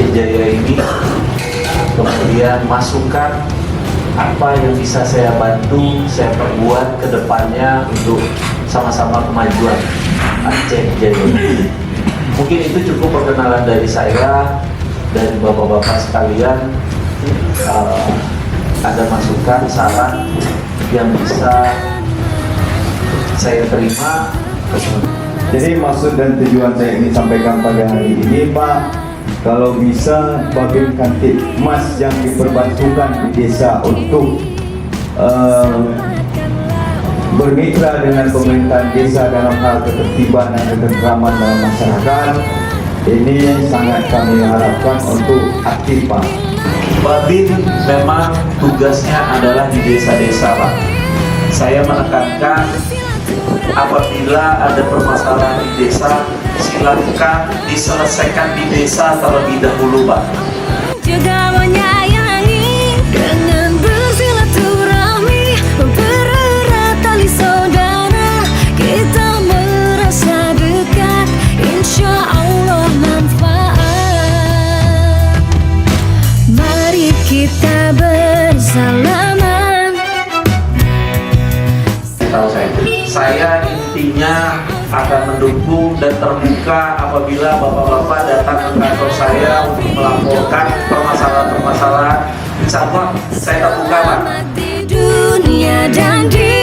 Aceh Jaya ini, kemudian masukan apa yang bisa saya bantu, saya perbuat ke depannya untuk sama-sama kemajuan Aceh Jaya. Mungkin itu cukup perkenalan dari saya, dari bapak-bapak sekalian. Ada masukan, saran yang bisa saya terima. Jadi maksud dan tujuan saya ingin sampaikan pada hari ini, Pak, kalau bisa bagi Kamtibmas yang diperbantukan di desa untuk bermitra dengan pemerintahan desa dalam hal ketertiban dan ketentraman dalam masyarakat, ini sangat kami harapkan untuk aktif, Pak. Babin memang tugasnya adalah di desa-desa, Pak. Saya menekankan apabila ada permasalahan di desa, silakan diselesaikan di desa terlebih dahulu, Pak. Juga menyayangi dengan bersilaturahmi, mempererat tali saudara, kita merasa dekat, insya Allah manfaat. Mari kita bersalaman. Saya intinya akan mendukung dan terbuka apabila bapak-bapak datang ke kantor saya untuk melaporkan permasalahan-permasalahan. Insya Allah saya terbuka, Pak. Di dunia dan di